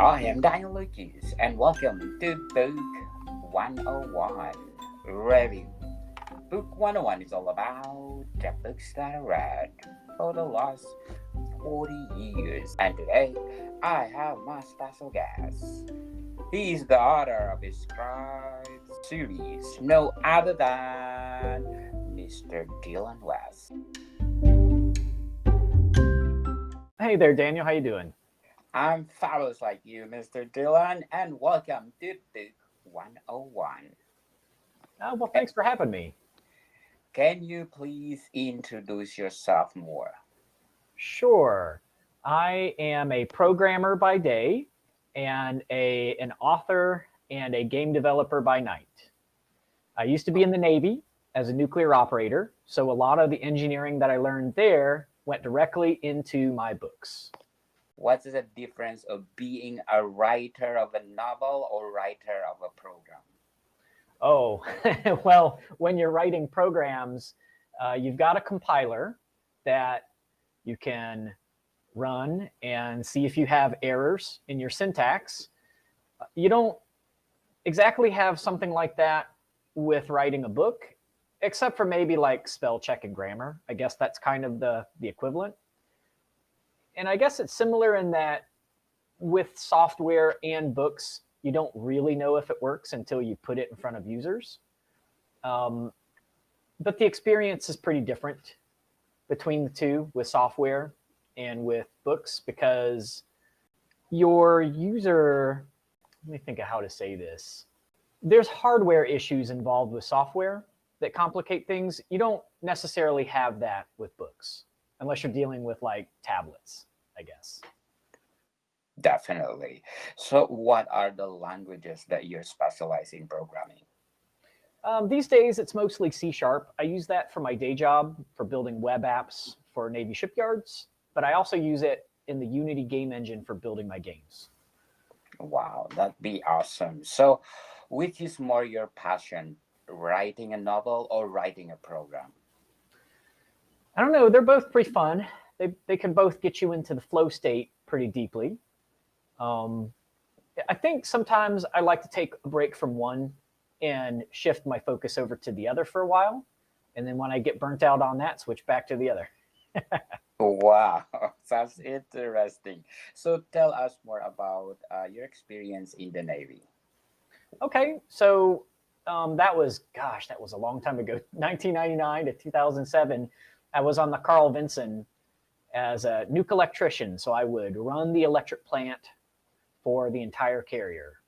I am Daniel Lucas, and welcome to Book 101 Review. Book 101 is all about the books that I read for the last 40 years. And today, I have my special guest. He is the author of the Scribes series, no other than Mr. Dylan West. Hey there, Daniel. How you doing? I'm fabulous like you, Mr. Dylan, and welcome to Book 101. Well, Eh, thanks for having me. Can you please introduce yourself more? Sure. I am a programmer by day and an author and a game developer by night. I used to be in the Navy as a nuclear operator, so a lot of the engineering that I learned there went directly into my books. What's the difference of being a writer of a novel or writer of a program? Oh, well, when you're writing programs, you've got a compiler that you can run and see if you have errors in your syntax. You don't exactly have something like that with writing a book, except for maybe like spell check and grammar. I guess that's kind of the equivalent. And I guess it's similar in that with software and books, you don't really know if it works until you put it in front of users. Um, but the experience is pretty different between the two with software and with books because your user, let me think of how to say this. There's hardware issues involved with software that complicate things. You don't necessarily have that with books unless you're dealing with like tablets, I guess. Definitely. So, what are the languages that you're specializing in programming? These days, it's mostly C Sharp. I use that for my day job for building web apps for Navy shipyards, but I also use it in the Unity game engine for building my games. Wow, that'd be awesome. So, which is more your passion, writing a novel or writing a program? I don't know, they're both pretty fun. They can both get you into the flow state pretty deeply. Um, I think sometimes I like to take a break from one and shift my focus over to the other for a while. And then when I get burnt out on that, switch back to the other. Wow, sounds interesting. So, tell us more about your experience in the Navy. Okay, so that was a long time ago, 1999 to 2007. I was on the Carl Vinson as a nuke electrician. So I would run the electric plant for the entire carrier,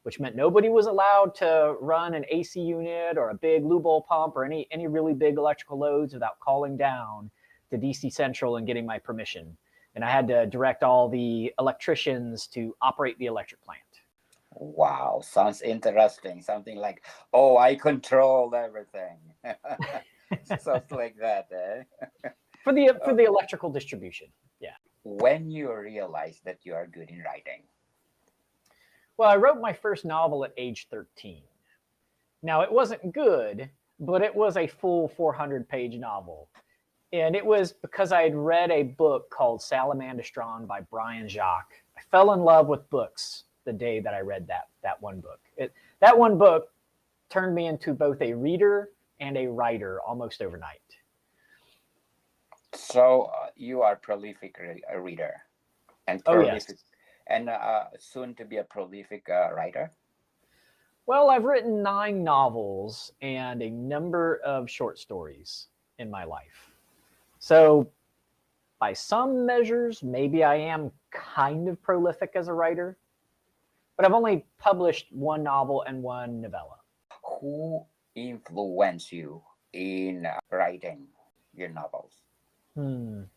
which meant nobody was allowed to run an AC unit or a big lube oil pump or any really big electrical loads without calling down to DC Central and getting my permission. And I had to direct all the electricians to operate the electric plant. Wow, sounds interesting. Something like, oh, I control everything. Sounds like that, eh? For the electrical distribution. Yeah. When you realize that you are good in writing? Well, I wrote my first novel at age 13. Now, it wasn't good, but it was a full 400-page novel. And it was because I had read a book called Salamandastron by Brian Jacques. I fell in love with books the day that I read that one book. That one book turned me into both a reader and a writer almost overnight. So you are prolific reader and Oh, yes. prolific and soon to be a prolific writer. Well, I've written 9 novels and a number of short stories in my life. So by some measures, maybe I am kind of prolific as a writer, but I've only published 1 novel and 1 novella. Who influenced you in writing your novels?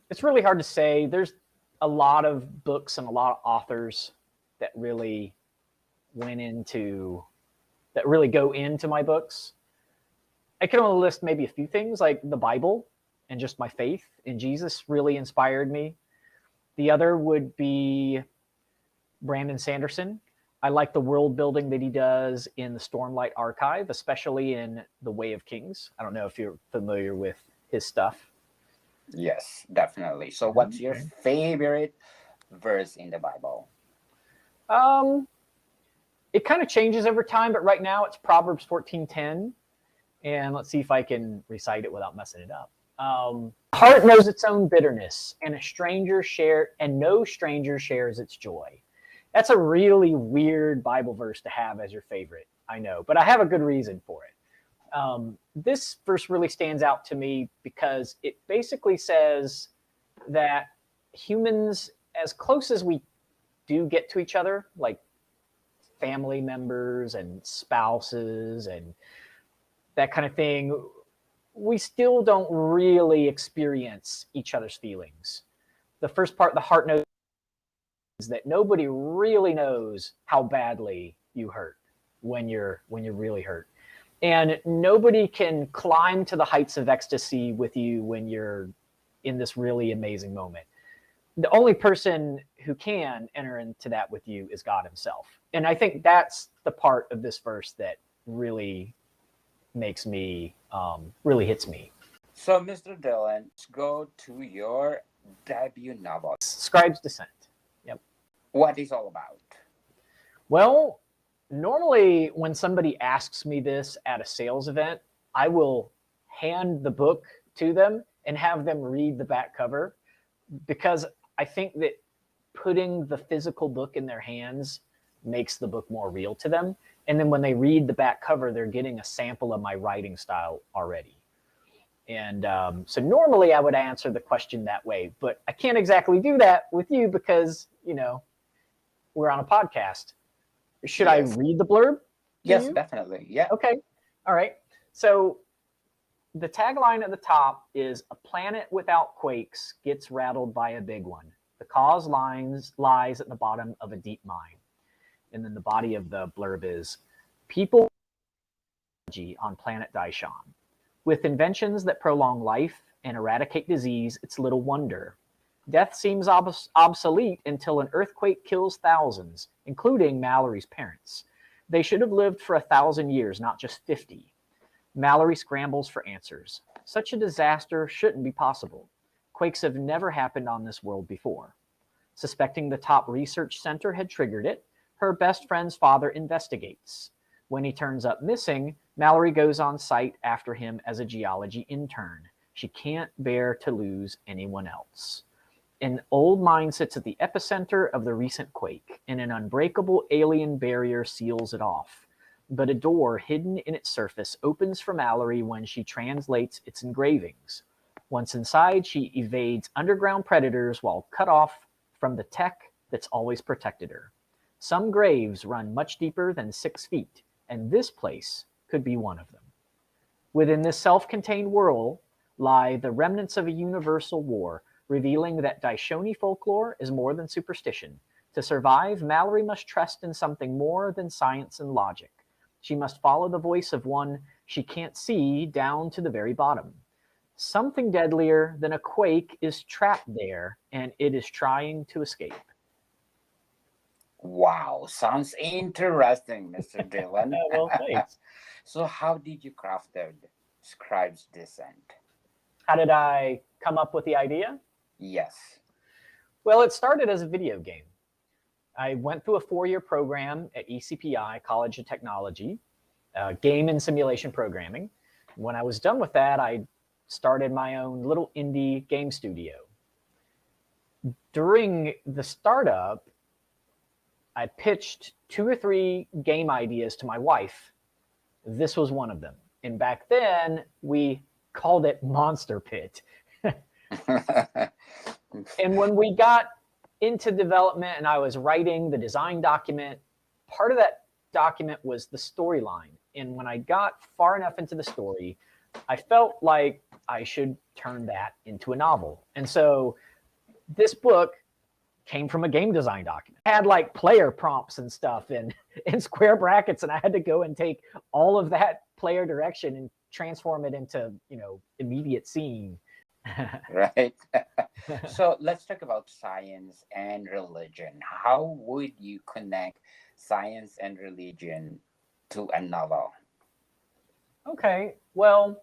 It's really hard to say. There's a lot of books and a lot of authors that really that really go into my books. I can only list maybe a few things like the Bible and just my faith in Jesus really inspired me. The other would be Brandon Sanderson. I like the world building that he does in the Stormlight Archive, especially in The Way of Kings. I don't know if you're familiar with his stuff. Yes, definitely. So, what's your Okay. favorite verse in the Bible? It kind of changes over time, but right now it's Proverbs 14:10. And let's see if I can recite it without messing it up. Heart knows its own bitterness, and no stranger shares its joy. That's a really weird Bible verse to have as your favorite, I know, but I have a good reason for it. This verse really stands out to me because it basically says that humans, as close as we do get to each other, like family members and spouses and that kind of thing, we still don't really experience each other's feelings. The first part, the heart knows, is that nobody really knows how badly you hurt when you're really hurt. And nobody can climb to the heights of ecstasy with you when you're in this really amazing moment. The only person who can enter into that with you is God himself. And I think that's the part of this verse that really makes me, really hits me. So, Mr. Dylan, let's go to your debut novel, Scribes' Descent. Yep. What is all about? Well, normally when somebody asks me this at a sales event, I will hand the book to them and have them read the back cover, because I think that putting the physical book in their hands makes the book more real to them. And then when they read the back cover, they're getting a sample of my writing style already. And so normally I would answer the question that way, but I can't exactly do that with you because, you know, we're on a podcast. Should I read the blurb? Yes, definitely. Yeah. Okay. All right. So the tagline at the top is, "A planet without quakes gets rattled by a big one. The cause lies at the bottom of a deep mine." And then the body of the blurb is, "People on planet Daishan. With inventions that prolong life and eradicate disease, it's little wonder. Death seems obsolete until an earthquake kills thousands, including Mallory's parents. They should have lived for 1,000 years, not just 50. Mallory scrambles for answers. Such a disaster shouldn't be possible. Quakes have never happened on this world before. Suspecting the top research center had triggered it, her best friend's father investigates. When he turns up missing, Mallory goes on site after him as a geology intern. She can't bear to lose anyone else. An old mine sits at the epicenter of the recent quake, and an unbreakable alien barrier seals it off. But a door hidden in its surface opens for Mallory when she translates its engravings. Once inside, she evades underground predators while cut off from the tech that's always protected her. Some graves run much deeper than 6 feet, and this place could be one of them. Within this self-contained world lie the remnants of a universal war, revealing that Daishoni folklore is more than superstition. To survive, Mallory must trust in something more than science and logic. She must follow the voice of one she can't see down to the very bottom. Something deadlier than a quake is trapped there, and it is trying to escape." Wow, sounds interesting, Mr. Dylan. Well, thanks. So how did you craft the Scribes' Descent? How did I come up with the idea? Yes. Well, it started as a video game. I went through a 4-year program at ECPI, College of Technology, game and simulation programming. When I was done with that, I started my own little indie game studio. During the startup, I pitched 2 or 3 game ideas to my wife. This was one of them. And back then, we called it Monster Pit. And when we got into development and I was writing the design document, part of that document was the storyline. And when I got far enough into the story, I felt like I should turn that into a novel. And so this book came from a game design document. It had like player prompts and stuff in square brackets, and I had to go and take all of that player direction and transform it into, you know, immediate scene. Right. So let's talk about science and religion. How would you connect science and religion to a novel? Okay, well,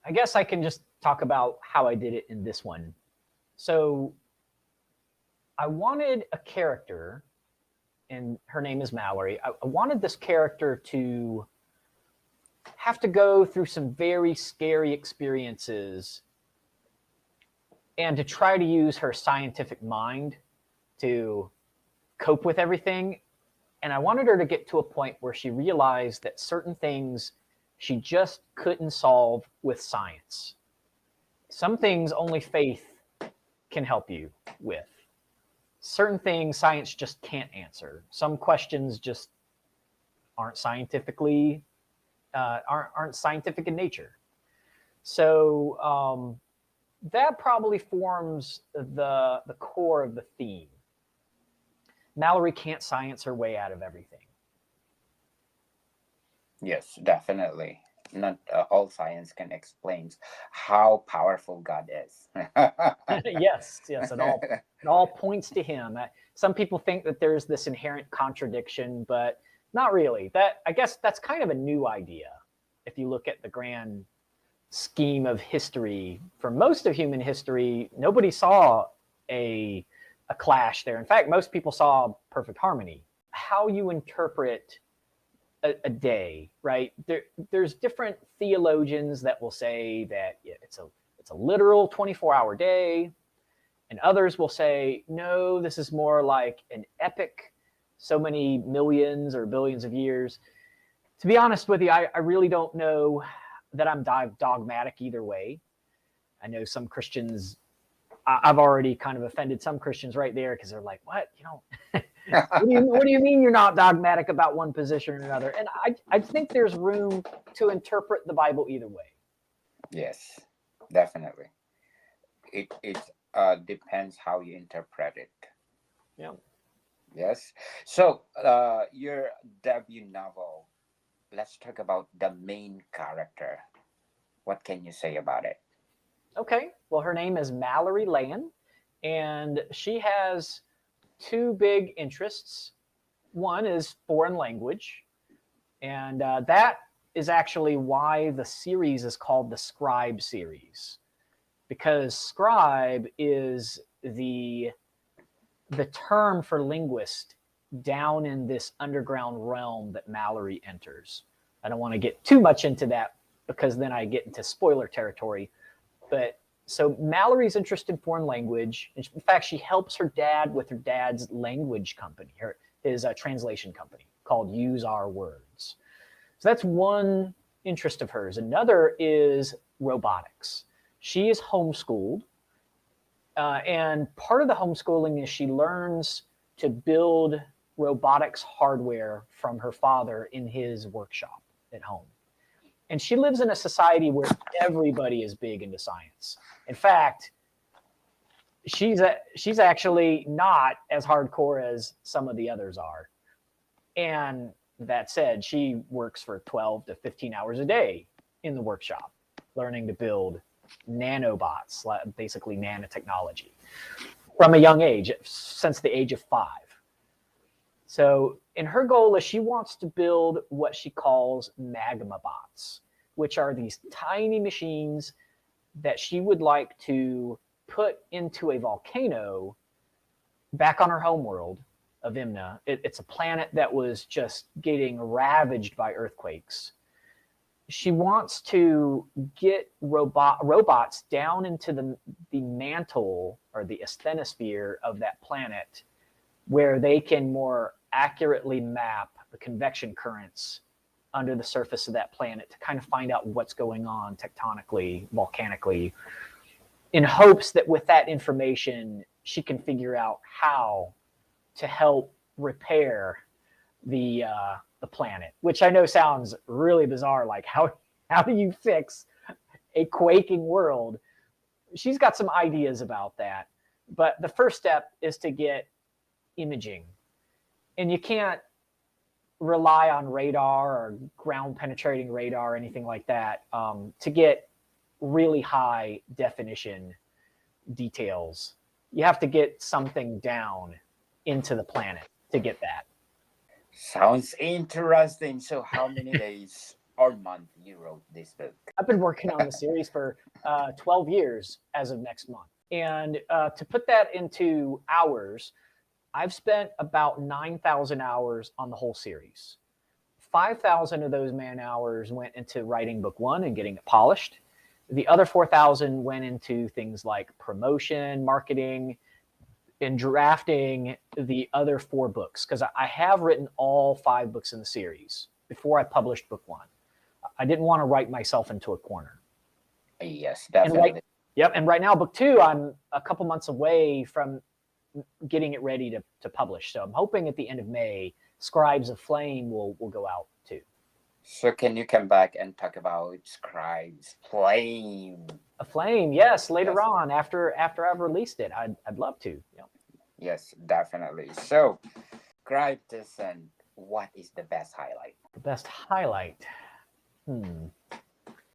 I guess I can just talk about how I did it in this one. So I wanted a character and her name is Mallory. I wanted this character to have to go through some very scary experiences and to try to use her scientific mind to cope with everything. And I wanted her to get to a point where she realized that certain things she just couldn't solve with science. Some things only faith can help you with. Certain things science just can't answer. Some questions just aren't scientifically aren't scientific in nature. So that probably forms the core of the theme. Mallory can't science her way out of everything. Yes, definitely. Not all science can explain how powerful God is. Yes, it all points to him. Some people think that there's this inherent contradiction, but not really. I guess that's kind of a new idea. If you look at the grand scheme of history, for most of human history, nobody saw a clash there. In fact, most people saw perfect harmony. How you interpret a day, right? There's different theologians that will say that it's a literal 24-hour day, and others will say, no, this is more like an epic, so many millions or billions of years. To be honest with you, I really don't know that I'm dogmatic either way. I know some Christians, I've already kind of offended some Christians right there because they're like, what? What do you mean you're not dogmatic about one position or another? And I think there's room to interpret the Bible either way. Yes, definitely. It depends how you interpret it. Yeah. Yes. So your debut novel, let's talk about the main character. What can you say about it? Okay. Well, her name is Mallory Land, and she has two big interests. One is foreign language, and that is actually why the series is called the Scribe series, because scribe is the term for linguist down in this underground realm that Mallory enters. I don't want to get too much into that because then I get into spoiler territory. But so Mallory's interested in foreign language. In fact, she helps her dad with her dad's language company, his translation company called Use Our Words. So that's one interest of hers. Another is robotics. She is homeschooled. And part of the homeschooling is she learns to build robotics hardware from her father in his workshop at home. And she lives in a society where everybody is big into science. In fact, she's actually not as hardcore as some of the others are. And that said, she works for 12 to 15 hours a day in the workshop, learning to build nanobots, basically nanotechnology, from a young age, since the age of 5. So, and her goal is she wants to build what she calls magma bots, which are these tiny machines that she would like to put into a volcano back on her homeworld of Imna. It's a planet that was just getting ravaged by earthquakes. She wants to get robots down into the mantle or the asthenosphere of that planet, where they can more accurately map the convection currents under the surface of that planet to kind of find out what's going on tectonically, volcanically, in hopes that with that information, she can figure out how to help repair the planet, which I know sounds really bizarre. Like how do you fix a quaking world? She's got some ideas about that, but the first step is to get imaging, and you can't rely on radar or ground penetrating radar or anything like that to get really high definition details. You have to get something down into the planet to get that. Sounds interesting. So how many days or month you wrote this book? I've been working on the series for 12 years as of next month. And to put that into hours, I've spent about 9,000 hours on the whole series. 5,000 of those man hours went into writing book one and getting it polished. The other 4,000 went into things like promotion, marketing, and drafting the other 4 books, because I have written all 5 books in the series before I published book one. I didn't want to write myself into a corner. Yes, definitely. And right now, book 2, I'm a couple months away from getting it ready to publish. So I'm hoping at the end of May, Scribes of Flame will go out too. So can you come back and talk about Scribes Flame? A Flame, yes, later on after I've released it. I'd love to. Yeah. Yes, definitely. So, Scribe Descent, what is the best highlight? The best highlight.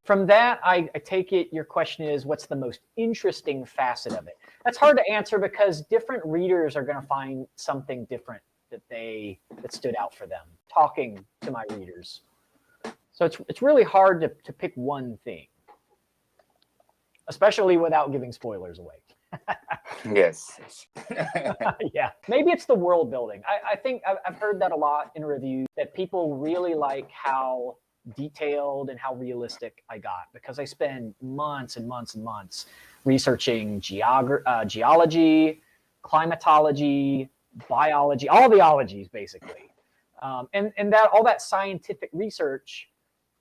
From that, I take it your question is, what's the most interesting facet of it? That's hard to answer because different readers are going to find something different that stood out for them, talking to my readers. So it's really hard to pick one thing, especially without giving spoilers away. Yes. Yeah, maybe it's the world building. I think I've heard that a lot in reviews, that people really like how detailed and how realistic I got, because I spend months and months and months researching geology, climatology, biology, all the ologies basically. And that all that scientific research,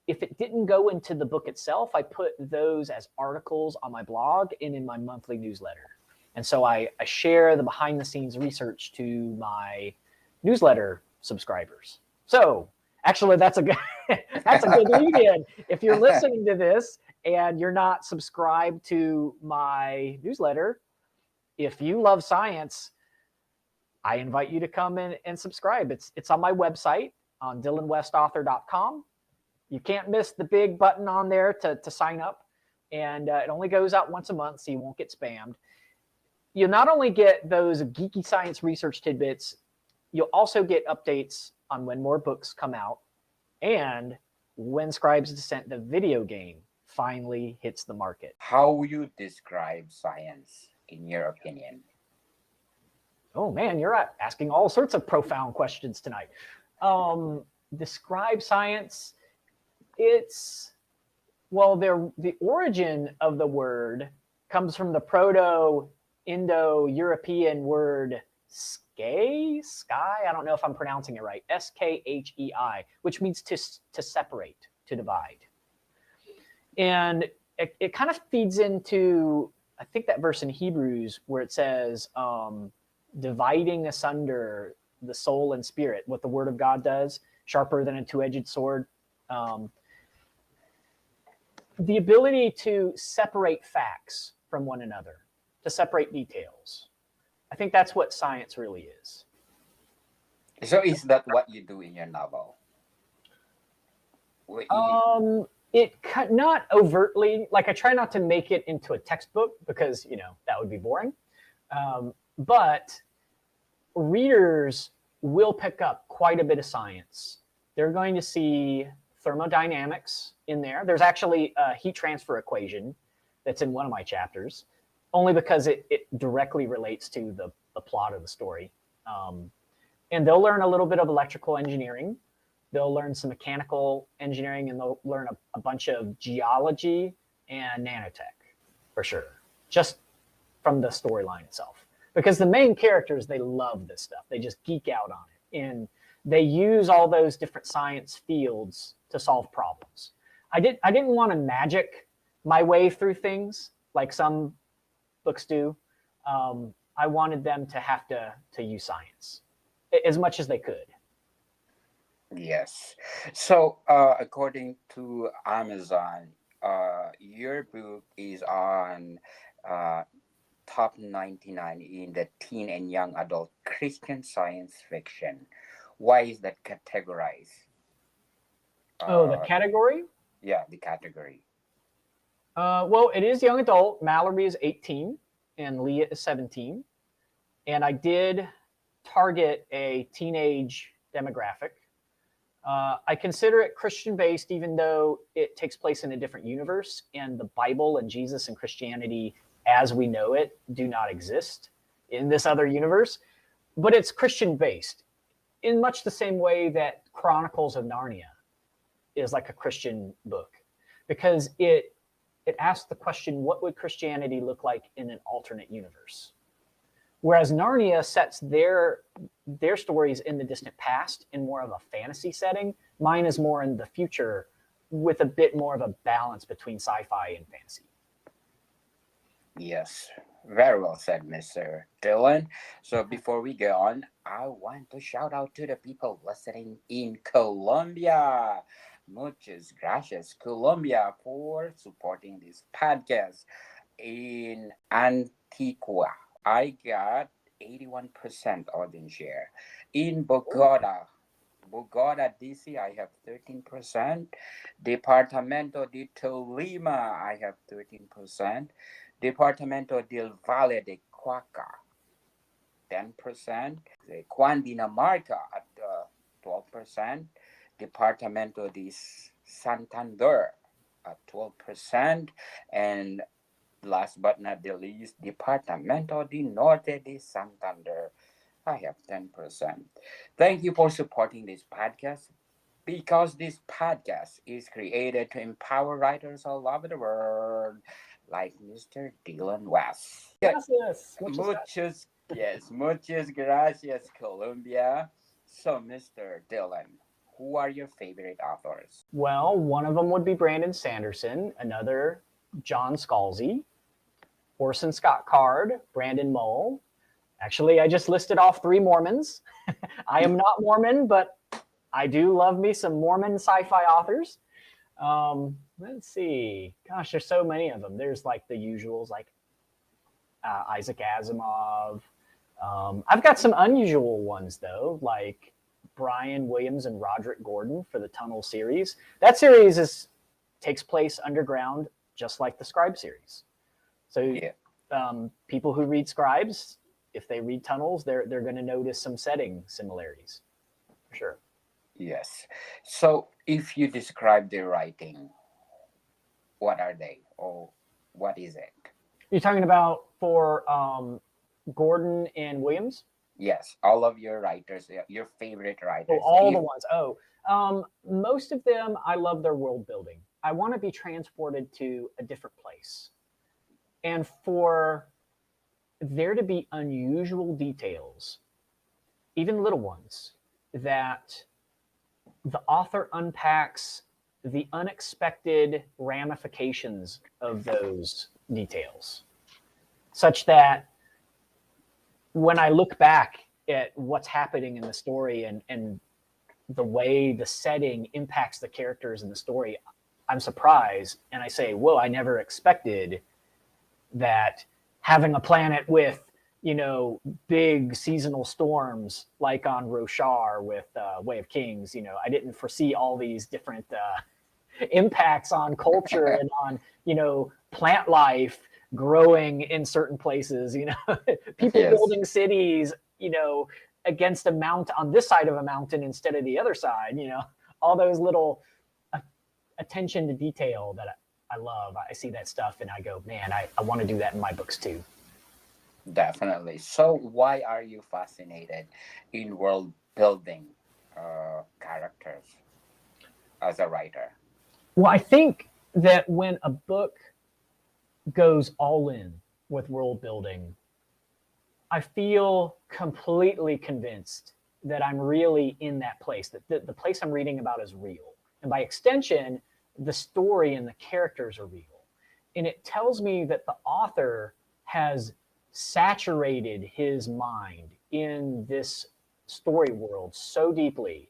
if it didn't go into the book itself, I put those as articles on my blog and in my monthly newsletter. And so I share the behind the scenes research to my newsletter subscribers. So actually that's a good lead in. If you're listening to this and you're not subscribed to my newsletter, if you love science, I invite you to come in and subscribe. It's on my website on dylanwestauthor.com. You can't miss the big button on there to sign up. And it only goes out once a month, so you won't get spammed. You'll not only get those geeky science research tidbits, you'll also get updates on when more books come out and when Scribes Descent, the video game, finally hits the market. How would you describe science, in your opinion? Oh man, you're asking all sorts of profound questions tonight. Describe science. The origin of the word comes from the Proto-Indo-European word sky. I don't know if I'm pronouncing it right. S-K-H-E-I, which means to separate, to divide. And it kind of feeds into, I think, that verse in Hebrews where it says, dividing asunder the soul and spirit, what the word of God does, sharper than a two-edged sword. The ability to separate facts from one another, to separate details. I think that's what science really is. So is that what you do in your novel? Not overtly, like I try not to make it into a textbook because, that would be boring. But readers will pick up quite a bit of science. They're going to see thermodynamics in there. There's actually a heat transfer equation that's in one of my chapters, only because it directly relates to the plot of the story. And they'll learn a little bit of electrical engineering. They'll learn some mechanical engineering, and they'll learn a bunch of geology and nanotech, for sure, just from the storyline itself. Because the main characters, they love this stuff. They just geek out on it. And they use all those different science fields to solve problems. I didn't want to magic my way through things like some books do. I wanted them to have to use science as much as they could. Yes. So according to Amazon, your book is on top 99 in the teen and young adult Christian science fiction. Why is that categorized? The category? Yeah, the category. Well, it is young adult. Mallory is 18 and Leah is 17. And I did target a teenage demographic. I consider it Christian-based, even though it takes place in a different universe, and the Bible and Jesus and Christianity as we know it do not exist in this other universe. but it's Christian based in much the same way that Chronicles of Narnia is like a Christian book, because it asks the question, what would Christianity look like in an alternate universe? Whereas Narnia sets their stories in the distant past in more of a fantasy setting. Mine is more in the future with a bit more of a balance between sci-fi and fantasy. Yes, very well said, Mr. Dylan. So before we go on, I want to shout out to the people listening in Colombia. Muchas gracias, Colombia, for supporting this podcast. In Antigua, I got 81% audience share. In Bogota, DC, I have 13%. Departamento de Tolima, I have 13%. Departamento del Valle de Cauca, 10%. Cundinamarca at 12%. Departamento de Santander at 12%. And last but not the least, Departamento de Norte de Santander, I have 10%. Thank you for supporting this podcast, because this podcast is created to empower writers all over the world, like Mr. Dylan West. Gracias. Muchas gracias, Colombia. So, Mr. Dylan, who are your favorite authors? Well, one of them would be Brandon Sanderson, another John Scalzi, Orson Scott Card, Brandon Mull. Actually, I just listed off 3 Mormons. I am not Mormon, but I do love me some Mormon sci-fi authors. Let's see. Gosh, there's so many of them. There's like the usuals, like Isaac Asimov. I've got some unusual ones, though, like Brian Williams and Roderick Gordon for the Tunnel series. That series takes place underground, just like the Scribes series. So Yeah. People who read Scribes, if they read Tunnels, they're going to notice some setting similarities, for sure. Yes. So, if you describe the writing, what are they, or what is it? You're talking about for Gordon and Williams? Yes, all of your writers, your favorite writers. Oh, all the ones. Most of them, I love their world building. I want to be transported to a different place. And for there to be unusual details, even little ones, that the author unpacks the unexpected ramifications of those details, such that when I look back at what's happening in the story and the way the setting impacts the characters in the story, I'm surprised and I say, whoa, I never expected that having a planet with, big seasonal storms like on Roshar with Way of Kings, I didn't foresee all these different impacts on culture and on, plant life growing in certain places, people Yes. building cities, against a mountain on this side of a mountain instead of the other side, all those little attention to detail that I love. I see that stuff and I go, man, I want to do that in my books too. Definitely. So, why are you fascinated in world building characters as a writer? Well, I think that when a book goes all in with world building, I feel completely convinced that I'm really in that place, that the place I'm reading about is real. And by extension, the story and the characters are real. And it tells me that the author has saturated his mind in this story world so deeply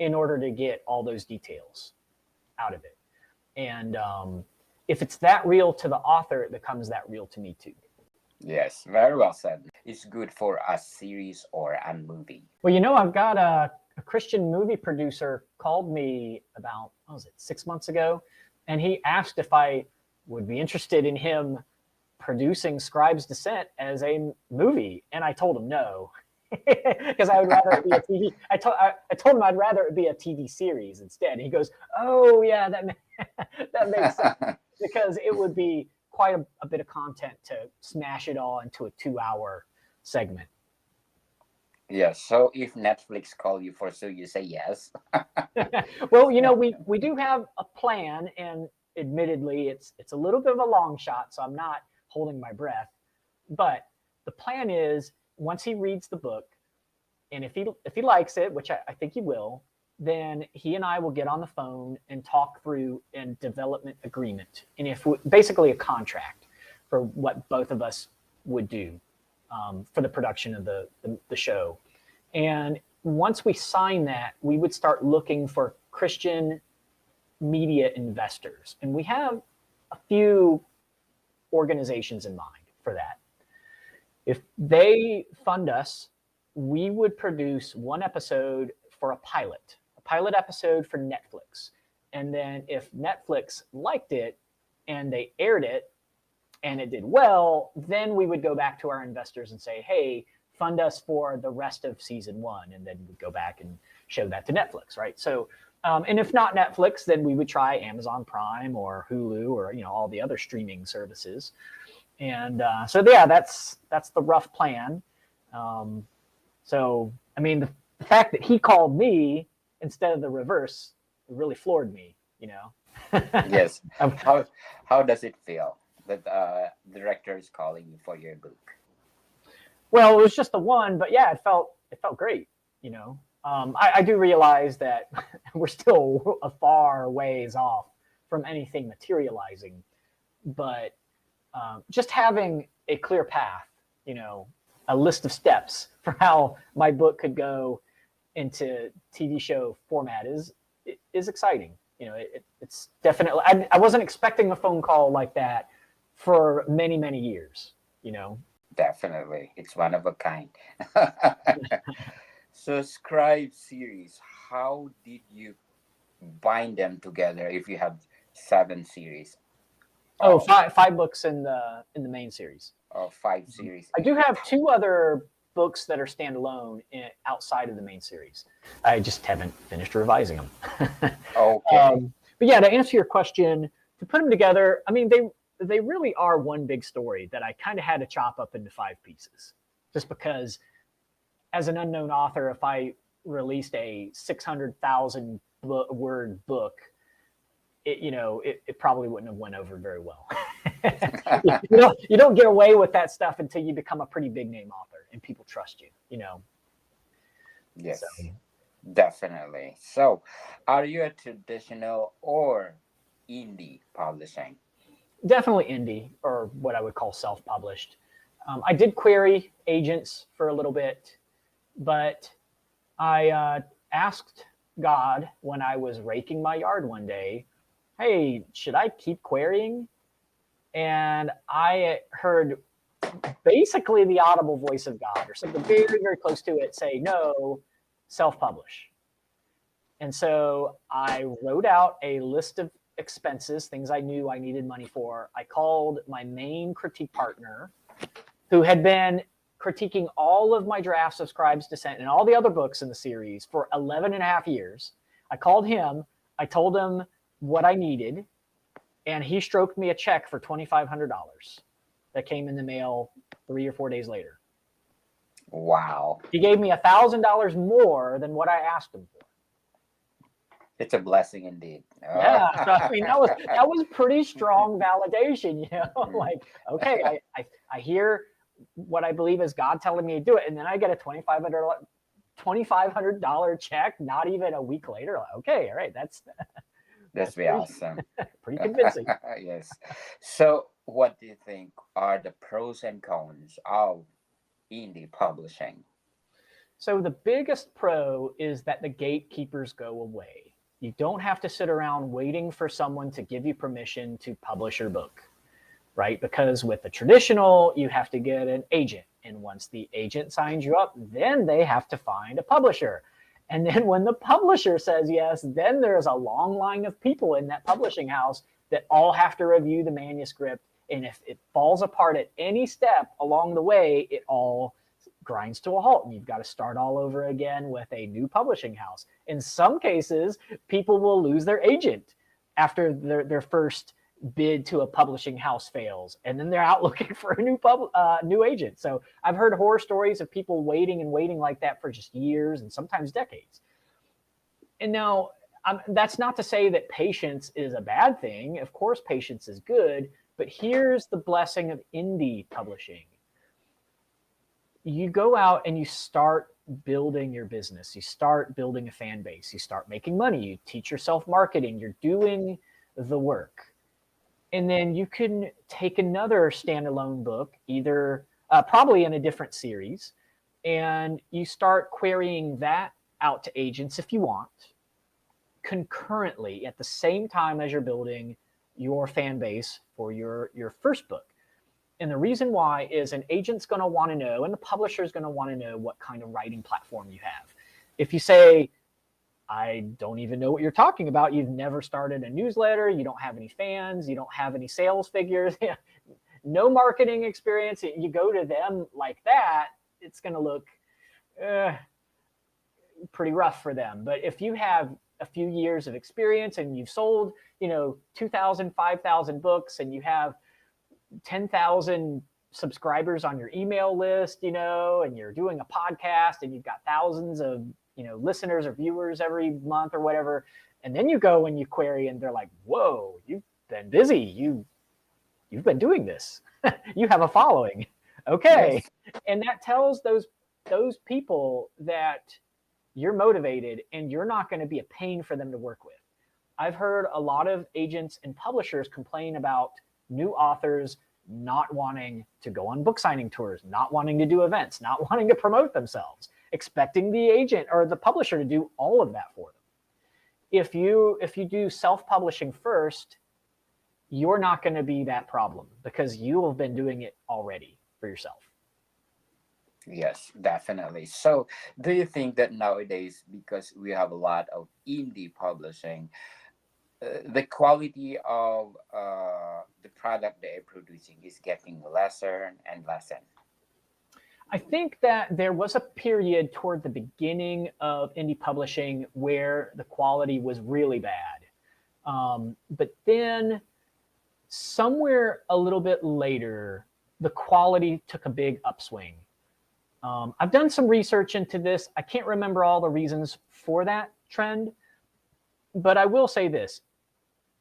in order to get all those details out of it. And if it's that real to the author, it becomes that real to me too. Yes, very well said. It's good for a series or a movie. Well, I've got a Christian movie producer called me about, 6 months ago, and he asked if I would be interested in him producing Scribes' Descent as a movie, and I told him no, because I would rather it be a TV. I told him I'd rather it be a TV series instead. And he goes, "Oh yeah, that makes sense," because it would be quite a bit of content to smash it all into a 2-hour segment. Yes. So if Netflix call you for so you say yes. Well, we do have a plan, and admittedly, it's a little bit of a long shot, so I'm not holding my breath. But the plan is once he reads the book, and if he likes it, which I think he will, then he and I will get on the phone and talk through a development agreement, and if basically a contract for what both of us would do for the production of the show. And once we sign that, we would start looking for Christian media investors. And we have a few organizations in mind for that. If they fund us, we would produce one episode for a pilot episode for Netflix. And then if Netflix liked it and they aired it and it did well, then we would go back to our investors and say, hey, fund us for the rest of season 1. And then we'd go back and show that to Netflix, right? So, and if not Netflix, then we would try Amazon Prime or Hulu or, all the other streaming services. And so, yeah, that's the rough plan. So, I mean, the fact that he called me instead of the reverse really floored me, Yes. How does it feel that the director is calling you for your book? Well, it was just the one, but yeah, it felt great. I do realize that we're still a far ways off from anything materializing, but just having a clear path, a list of steps for how my book could go into TV show format is exciting. It's definitely, I wasn't expecting a phone call like that for many, many years, Definitely. It's one of a kind. So Scribe series, how did you bind them together if you have 7 series? Oh, five books in the main series. Or 5 series. I do have 2 other books that are standalone outside of the main series. I just haven't finished revising them. Okay. But yeah, to answer your question, to put them together, I mean, they really are one big story that I kind of had to chop up into 5 pieces, just because as an unknown author, if I released a 600,000 word book, it probably wouldn't have went over very well. you don't get away with that stuff until you become a pretty big name author and people trust you. Yes, So, definitely. So, are you a traditional or indie publishing? definitely indie, or what I would call self-published. I did query agents for a little bit, but I asked God when I was raking my yard one day, hey, should I keep querying? And I heard basically the audible voice of God or something very, very close to it say, no, self-publish. And so I wrote out a list of expenses, things I knew I needed money for. I called my main critique partner, who had been critiquing all of my drafts of Scribes Descent and all the other books in the series for 11 and a half years. I called him. I told him what I needed, and he stroked me a check for $2,500 that came in the mail 3 or 4 days later. Wow. He gave me $1,000 more than what I asked him for. It's a blessing indeed. Yeah, so, I mean, that was pretty strong validation, like, okay, I hear what I believe is God telling me to do it, and then I get a $2,500 check not even a week later. Like, okay, all right, that's pretty awesome. Pretty convincing. Yes. So, what do you think are the pros and cons of indie publishing? So the biggest pro is that the gatekeepers go away. You don't have to sit around waiting for someone to give you permission to publish your book, right? Because with the traditional, you have to get an agent. And once the agent signs you up, then they have to find a publisher. And then when the publisher says yes, then there's a long line of people in that publishing house that all have to review the manuscript. And if it falls apart at any step along the way, it all grinds to a halt, and you've got to start all over again with a new publishing house. In some cases, people will lose their agent after their first bid to a publishing house fails, and then they're out looking for a new agent. So I've heard horror stories of people waiting and waiting like that for just years and sometimes decades. And now, that's not to say that patience is a bad thing. Of course, patience is good, but here's the blessing of indie publishing. You go out and you start building your business. You start building a fan base. You start making money. You teach yourself marketing. You're doing the work. And then you can take another standalone book, either probably in a different series, and you start querying that out to agents if you want, concurrently at the same time as you're building your fan base for your first book. And the reason why is an agent's going to want to know, and the publisher's going to want to know what kind of writing platform you have. If you say, I don't even know what you're talking about, you've never started a newsletter, you don't have any fans, you don't have any sales figures, no marketing experience, you go to them like that, it's going to look pretty rough for them. But if you have a few years of experience and you've sold, 2,000, 5,000 books, and you have 10,000 subscribers on your email list, and you're doing a podcast and you've got thousands of, listeners or viewers every month or whatever. And then you go and you query and they're like, whoa, you've been busy. You've been doing this. You have a following. Okay. Yes. And that tells those people that you're motivated and you're not going to be a pain for them to work with. I've heard a lot of agents and publishers complain about new authors not wanting to go on book signing tours, not wanting to do events, not wanting to promote themselves, expecting the agent or the publisher to do all of that for them. If you do self-publishing first, you're not going to be that problem because you have been doing it already for yourself. Yes, definitely. So do you think that nowadays, because we have a lot of indie publishing, the quality of the product they're producing is getting lesser and lesser? I think that there was a period toward the beginning of indie publishing where the quality was really bad. But then somewhere a little bit later, the quality took a big upswing. I've done some research into this. I can't remember all the reasons for that trend, but I will say this.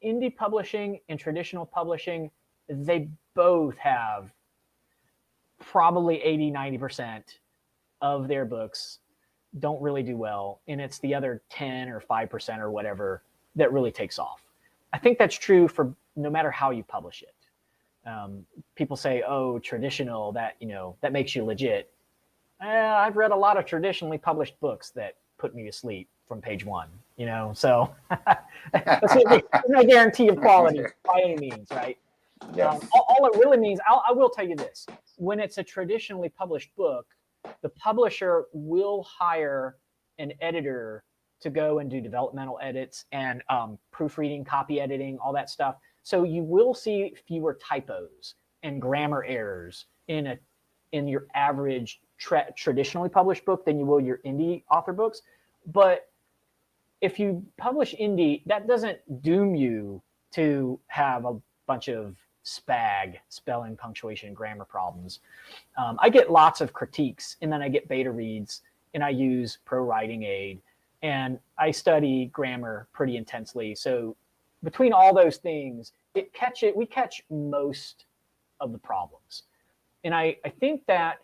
Indie publishing and traditional publishing, they both have probably 80, 90% of their books don't really do well. And it's the other 10 or 5% or whatever that really takes off. I think that's true for no matter how you publish it. People say, oh, traditional, that makes you legit. I've read a lot of traditionally published books that put me to sleep from page one, so there's no guarantee of quality by any means, right? Yes. All it really means, I will tell you this, when it's a traditionally published book, the publisher will hire an editor to go and do developmental edits and proofreading, copy editing, all that stuff. So you will see fewer typos and grammar errors in your average traditionally published book than you will your indie author books. But if you publish indie, that doesn't doom you to have a bunch of spag, spelling, punctuation, grammar problems. I get lots of critiques, and then I get beta reads, and I use Pro Writing Aid, and I study grammar pretty intensely. So between all those things, we catch most of the problems. And I think that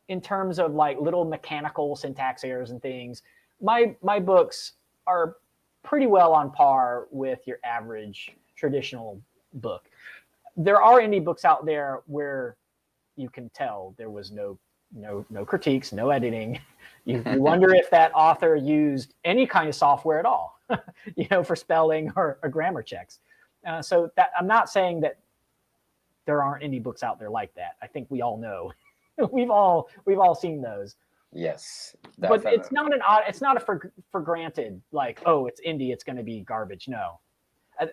in terms of like little mechanical syntax errors and things, my books are pretty well on par with your average traditional book. There are indie books out there where you can tell there was no critiques, no editing. You wonder if that author used any kind of software at all, for spelling or grammar checks. So that I'm not saying that there aren't indie books out there like that. I think we all know. We've all seen those. Yes, definitely. But it's not a for granted, like, oh, it's indie, it's going to be garbage. No,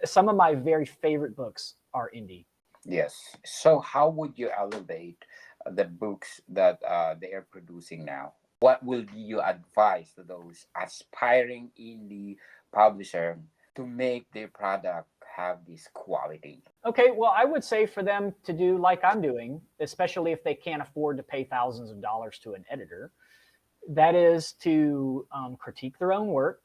some of my very favorite books are indie. Yes. So how would you elevate the books that they are producing now? What will be your advice to those aspiring indie publisher to make their product have this quality? Okay, well, I would say for them to do like I'm doing, especially if they can't afford to pay thousands of dollars to an editor, that is to critique their own work,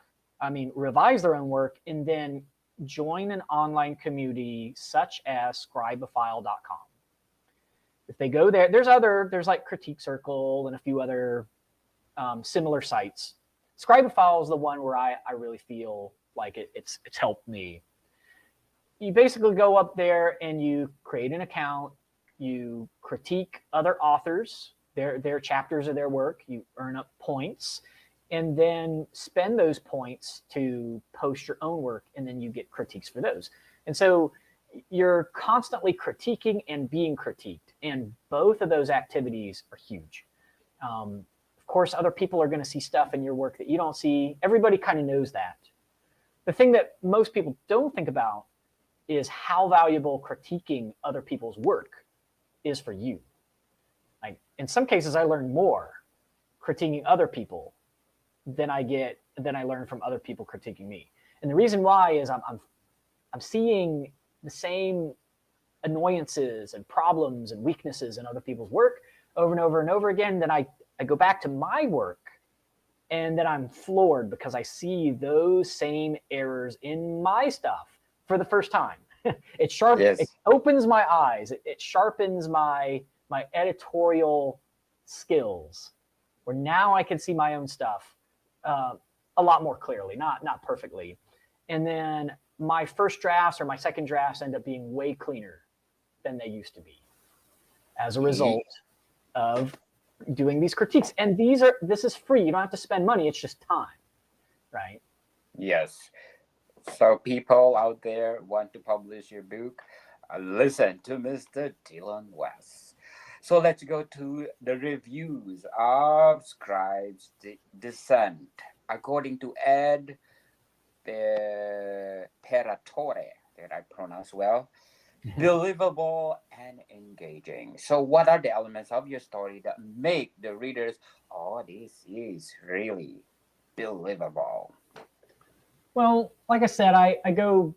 revise their own work, and then join an online community such as scribophile.com. If they go there, there's like Critique Circle and a few other similar sites. Scribophile is the one where I really feel like it's helped me. You basically go up there and you create an account, you critique other authors, their chapters of their work, you earn up points, and then spend those points to post your own work, and then you get critiques for those. And so you're constantly critiquing and being critiqued, and both of those activities are huge. Of course, other people are going to see stuff in your work that you don't see. Everybody kind of knows that. The thing that most people don't think about is how valuable critiquing other people's work is for you. Like in some cases, I learn more critiquing other people than I learn from other people critiquing me. And the reason why is I'm seeing the same annoyances and problems and weaknesses in other people's work over and over and over again. Then I go back to my work, and then I'm floored because I see those same errors in my stuff for the first time. It opens my eyes. It sharpens my editorial skills, where now I can see my own stuff a lot more clearly, not perfectly. And then my first drafts or my second drafts end up being way cleaner than they used to be as a result of doing these critiques. And this is free. You don't have to spend money. It's just time, right? Yes. So people out there want to publish your book, listen to Mr. Dylan West. So let's go to the reviews of Scribes' Descent. According to Ed Peratore, did I pronounce well? Believable and engaging. So what are the elements of your story that make the readers, oh, this is really believable? Well, like I said, I go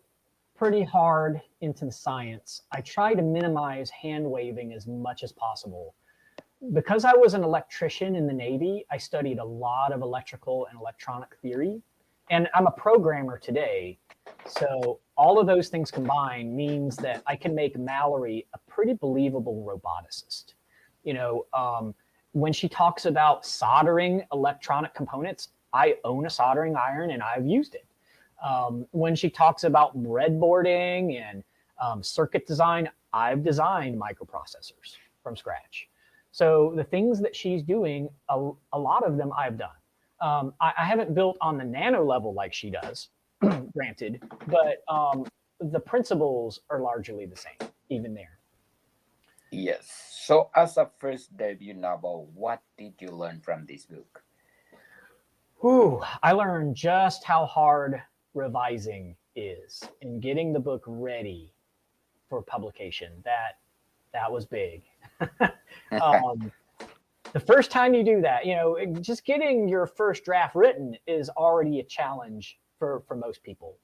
pretty hard into the science. I try to minimize hand waving as much as possible. Because I was an electrician in the Navy, I studied a lot of electrical and electronic theory, and I'm a programmer today. So all of those things combined means that I can make Mallory a pretty believable roboticist. When she talks about soldering electronic components, I own a soldering iron and I've used it. When she talks about breadboarding and circuit design, I've designed microprocessors from scratch. So the things that she's doing, a lot of them I've done. I haven't built on the nano level like she does, granted, but the principles are largely the same, even there. Yes. So as a first debut novel, what did you learn from this book? I learned just how hard revising is and getting the book ready for publication. That was big. The first time you do that, just getting your first draft written is already a challenge for most people.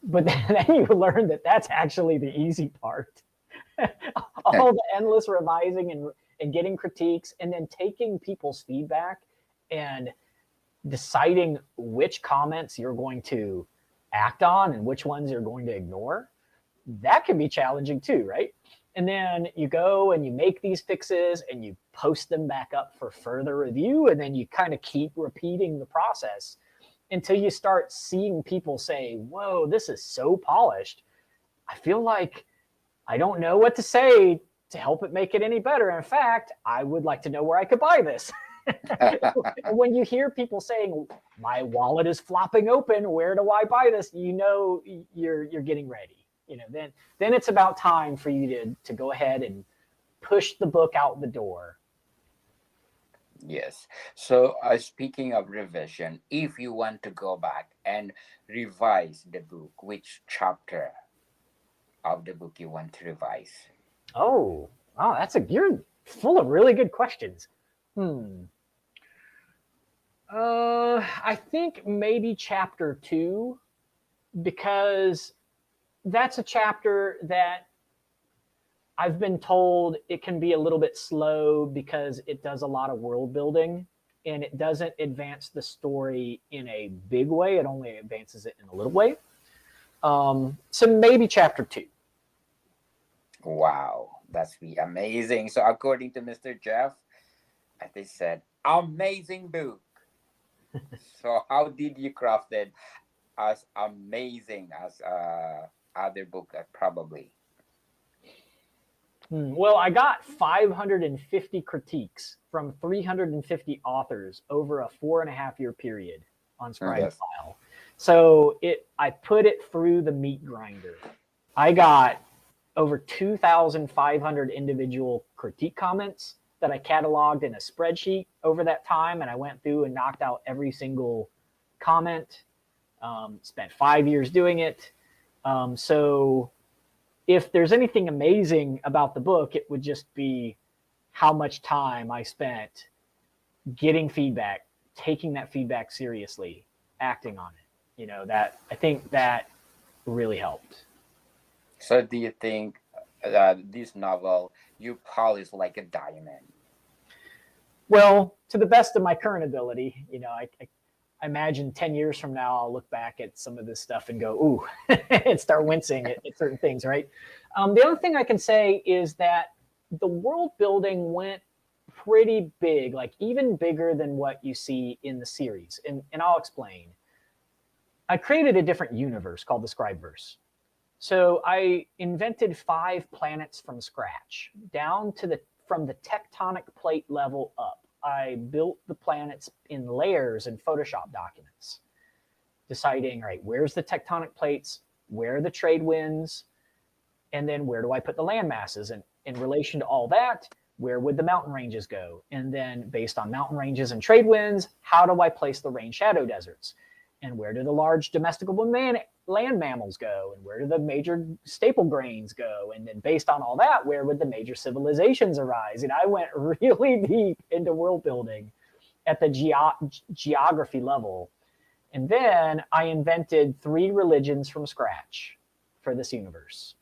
But then you learn that that's actually the easy part. All the endless revising and getting critiques, and then taking people's feedback and deciding which comments you're going to act on and which ones you're going to ignore. That can be challenging too, right? And then you go and you make these fixes and you post them back up for further review. And then you kind of keep repeating the process until you start seeing people say, whoa, this is so polished. I feel like I don't know what to say to help it make it any better. In fact, I would like to know where I could buy this. When you hear people saying, my wallet is flopping open, where do I buy this? You're getting ready. Then it's about time for you to go ahead and push the book out the door. Yes. So speaking of revision, if you want to go back and revise the book, which chapter of the book you want to revise? Oh, wow, you're full of really good questions. I think maybe chapter 2, because that's a chapter that I've been told it can be a little bit slow because it does a lot of world building and it doesn't advance the story in a big way. It only advances it in a little way. So maybe chapter 2. Wow, that's be amazing. So according to Mr. Jeff, they said amazing book. So how did you craft it as amazing as other book probably? Well, I got 550 critiques from 350 authors over a 4.5 year period on Scribes Yes. file. So I put it through the meat grinder. I got over 2,500 individual critique comments that I cataloged in a spreadsheet over that time, and I went through and knocked out every single comment. Spent 5 years doing it. So if there's anything amazing about the book, it would just be how much time I spent getting feedback, taking that feedback seriously, acting on it. You know, that I think that really helped. So do you think this novel you polish like a diamond? Well, to the best of my current ability, you know, I imagine 10 years from now, I'll look back at some of this stuff and go, ooh, and start wincing at certain things, right? The other thing I can say is that the world building went pretty big, like even bigger than what you see in the series. And I'll explain. I created a different universe called the Scribeverse. So I invented 5 planets from scratch, down to from the tectonic plate level up. I built the planets in layers in Photoshop documents, deciding, all right, where's the tectonic plates, where are the trade winds, and then where do I put the land masses? And in relation to all that, where would the mountain ranges go? And then based on mountain ranges and trade winds, how do I place the rain shadow deserts? And where do the large domesticable land mammals go? And where do the major staple grains go? And then based on all that, where would the major civilizations arise? And I went really deep into world building at the geography level. And then I invented 3 religions from scratch for this universe.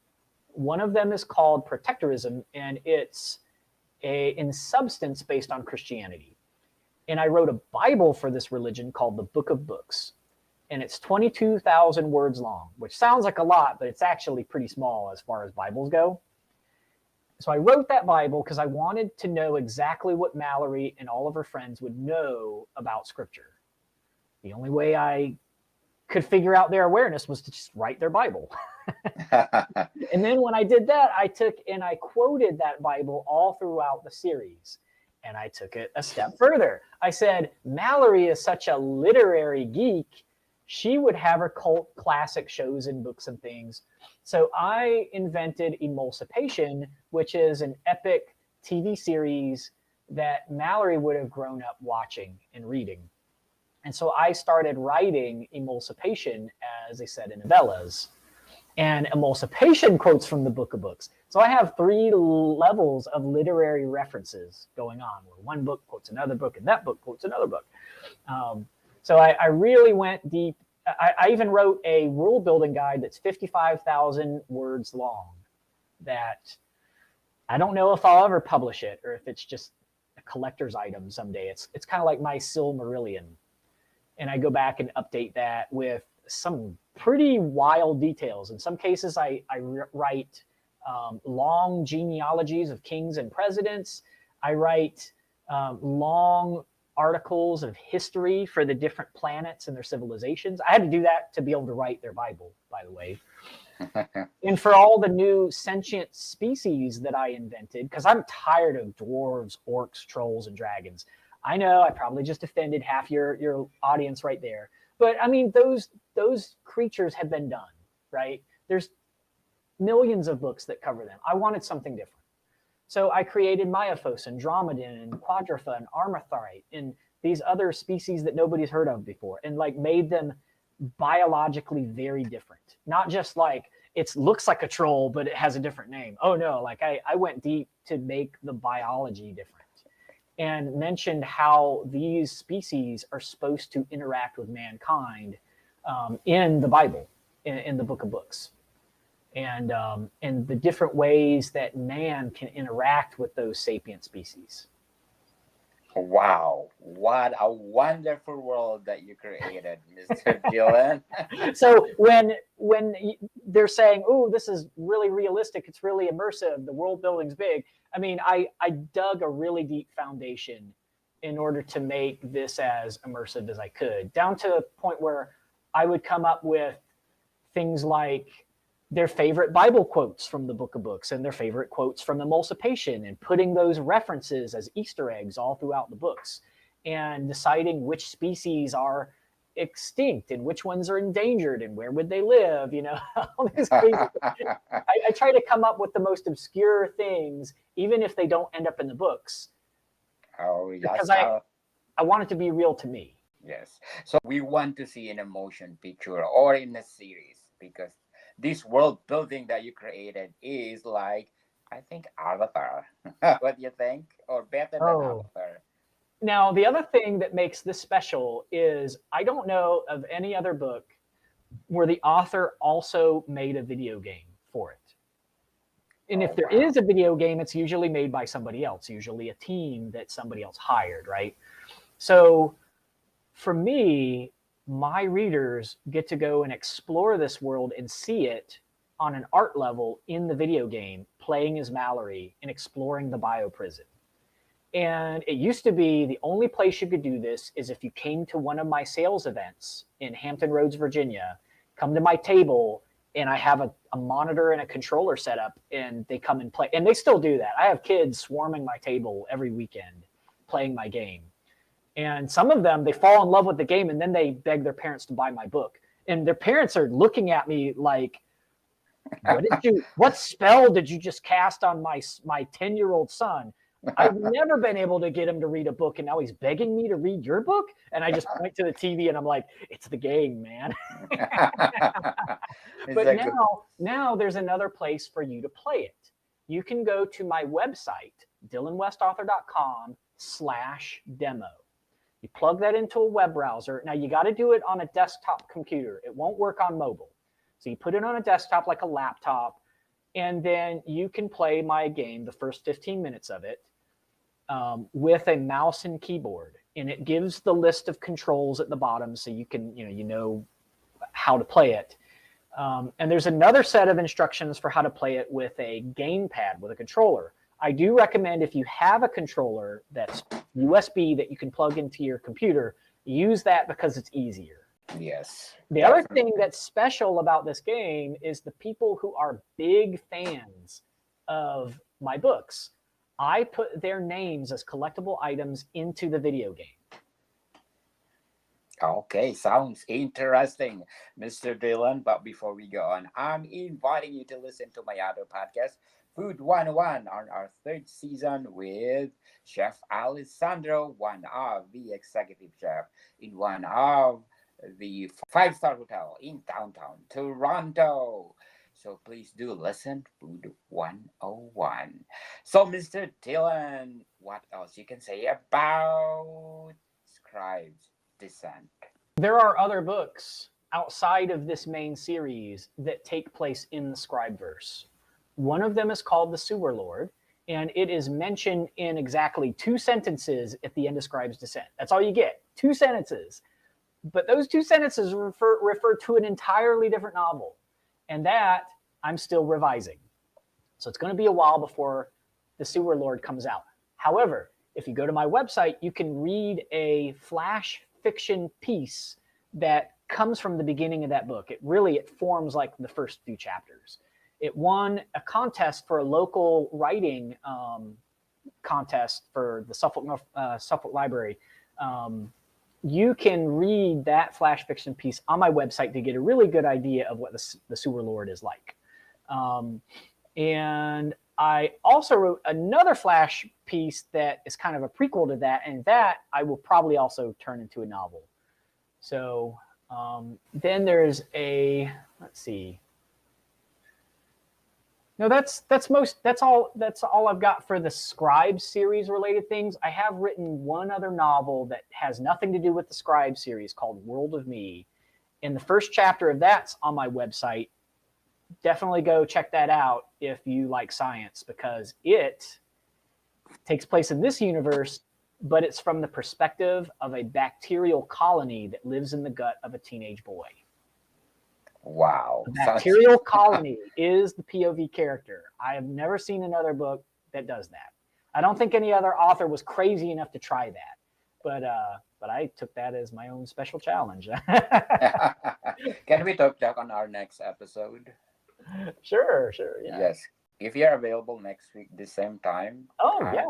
One of them is called protectorism, and it's in substance based on Christianity. And I wrote a Bible for this religion called the Book of Books. And it's 22,000 words long, which sounds like a lot, but it's actually pretty small as far as Bibles go. So I wrote that Bible because I wanted to know exactly what Mallory and all of her friends would know about Scripture. The only way I could figure out their awareness was to just write their Bible. And then when I did that, I took and I quoted that Bible all throughout the series. And I took it a step further. I said, Mallory is such a literary geek. She would have her cult classic shows and books and things. So I invented Emulsipation, which is an epic TV series that Mallory would have grown up watching and reading. And so I started writing Emulsipation as they said in novellas. And Emulsipation quotes from the Book of Books. So I have 3 levels of literary references going on, where one book quotes another book and that book quotes another book. So I really went deep. I even wrote a world building guide that's 55,000 words long that I don't know if I'll ever publish it or if it's just a collector's item someday. It's kind of like my Silmarillion. And I go back and update that with some pretty wild details. In some cases, I write long genealogies of kings and presidents. I write long articles of history for the different planets and their civilizations. I had to do that to be able to write their Bible, by the way. And for all the new sentient species that I invented, because I'm tired of dwarves, orcs, trolls, and dragons. I know I probably just offended half your audience right there. But I mean, those creatures have been done, right? There's millions of books that cover them. I wanted something different. So I created Myophos and Dromedon and Quadrupha and Armatharite and these other species that nobody's heard of before, and like made them biologically very different. Not just like it looks like a troll, but it has a different name. Oh no, like I went deep to make the biology different and mentioned how these species are supposed to interact with mankind in the Bible, in the Book of Books. and the different ways that man can interact with those sapient species. Wow, what a wonderful world that you created, Mr. Dylan. So when they're saying, "Oh, this is really realistic, it's really immersive, the world building's big," I mean, I dug a really deep foundation in order to make this as immersive as I could, down to the point where I would come up with things like their favorite Bible quotes from the Book of Books and their favorite quotes from Emulsipation, and putting those references as Easter eggs all throughout the books, and deciding which species are extinct and which ones are endangered and where would they live, all these crazy. I try to come up with the most obscure things, even if they don't end up in the books, Oh, yes. because I want it to be real to me. Yes. So we want to see in a motion picture or in a series, because this world building that you created is like, I think, Avatar. What do you think? Or better than Oh, Avatar? now the other thing that makes this special is I don't know of any other book where the author also made a video game for it. And Oh, if there wow. is a video game, it's usually made by somebody else, usually a team that somebody else hired, right? So for me, my readers get to go and explore this world and see it on an art level in the video game, playing as Mallory and exploring the bioprison. And it used to be the only place you could do this is if you came to one of my sales events in Hampton Roads, Virginia, come to my table, and I have a monitor and a controller set up, and they come and play. And they still do that. I have kids swarming my table every weekend playing my game. And some of them, they fall in love with the game, and then they beg their parents to buy my book. And their parents are looking at me like, what spell did you just cast on my 10-year-old son? I've never been able to get him to read a book, and now he's begging me to read your book. And I just point to the TV and I'm like, it's the game, man. It's But a good. now there's another place for you to play it. You can go to my website, dylanwestauthor.com/demo. You plug that into a web browser. Now you got to do it on a desktop computer. It won't work on mobile. So you put it on a desktop like a laptop, and then you can play my game, the first 15 minutes of it, with a mouse and keyboard. And it gives the list of controls at the bottom so you can, you know how to play it. And there's another set of instructions for how to play it with a gamepad, with a controller. I do recommend, if you have a controller that's USB that you can plug into your computer, use that because it's easier. Yes. The other thing that's special about this game is the people who are big fans of my books. I put their names as collectible items into the video game. Okay, sounds interesting, Mr. Dylan. But before we go on, I'm inviting you to listen to my other podcast, Food 101, on our third season with Chef Alessandro, one of the executive chef in one of the five-star hotel in downtown Toronto. So please do listen, Food 101. So, Mr. Dylan, what else you can say about Scribes Descent? There are other books outside of this main series that take place in the Scribeverse. One of them is called The Sewer Lord, and it is mentioned in exactly 2 sentences at the end of Scribes Descent. That's all you get, 2 sentences. But those 2 sentences refer to an entirely different novel, and that I'm still revising. So it's going to be a while before The Sewer Lord comes out. However, if you go to my website, you can read a flash fiction piece that comes from the beginning of that book. It forms like the first few chapters. It won a contest for a local writing contest for the Suffolk Library. You can read that flash fiction piece on my website to get a really good idea of what the Sewer Lord is like. And I also wrote another flash piece that is kind of a prequel to that, and that I will probably also turn into a novel. So then there's let's see. No, that's all I've got for the Scribes series related things. I have written one other novel that has nothing to do with the Scribes series called World of Me. And the first chapter of that's on my website, definitely go check that out if you like science, because it takes place in this universe, but it's from the perspective of a bacterial colony that lives in the gut of a teenage boy. Wow. The bacterial colony is the POV character. I have never seen another book that does that. I don't think any other author was crazy enough to try that, but I took that as my own special challenge. Can we talk that on our next episode? Sure, yeah. Yes. If you're available next week, the same time. Oh, yeah.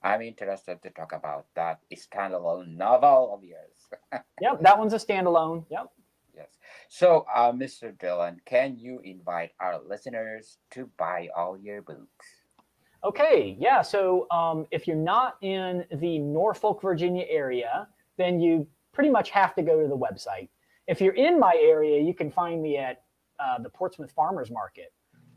I'm interested to talk about that standalone novel of yours. Yep, that one's a standalone. Yep. Yes. So, Mr. Dylan, can you invite our listeners to buy all your books? Okay, yeah. So if you're not in the Norfolk, Virginia area, then you pretty much have to go to the website. If you're in my area, you can find me at the Portsmouth Farmers Market.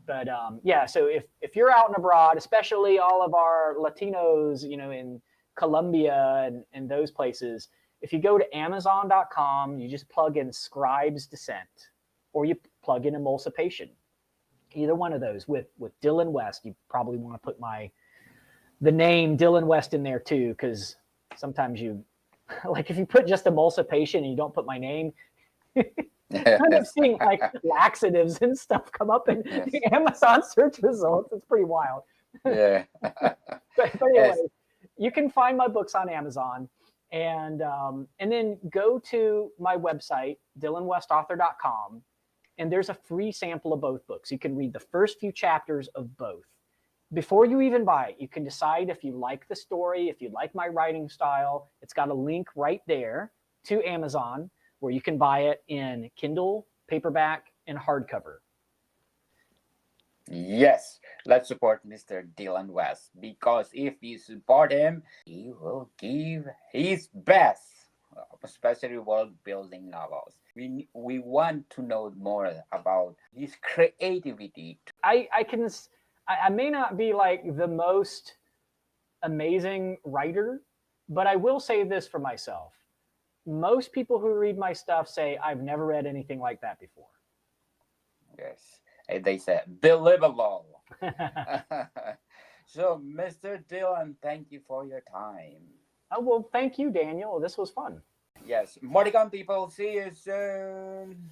But yeah, so if you're out and abroad, especially all of our Latinos, in Colombia and those places, if you go to Amazon.com, you just plug in Scribes Descent, or you plug in Emulsipation. Either one of those. With Dylan West, you probably want to put the name Dylan West in there too, because sometimes you, like if you put just Emulsipation and you don't put my name, kind of seeing like laxatives and stuff come up in the Amazon search results. It's pretty wild. Yeah. but anyway, you can find my books on Amazon, and then go to my website, DylanWestAuthor.com, and there's a free sample of both books. You can read the first few chapters of both. Before you even buy it, you can decide if you like the story, if you like my writing style. It's got a link right there to Amazon where you can buy it in Kindle, paperback, and hardcover. Yes, let's support Mr. Dylan West, because if you support him, he will give his best, especially world-building novels. We want to know more about his creativity. I may not be like the most amazing writer, but I will say this for myself. Most people who read my stuff say, I've never read anything like that before. Yes, they said, believable. So, Mr. Dylan, thank you for your time. Oh, well, thank you, Daniel. This was fun. Yes, Morrigan people, see you soon.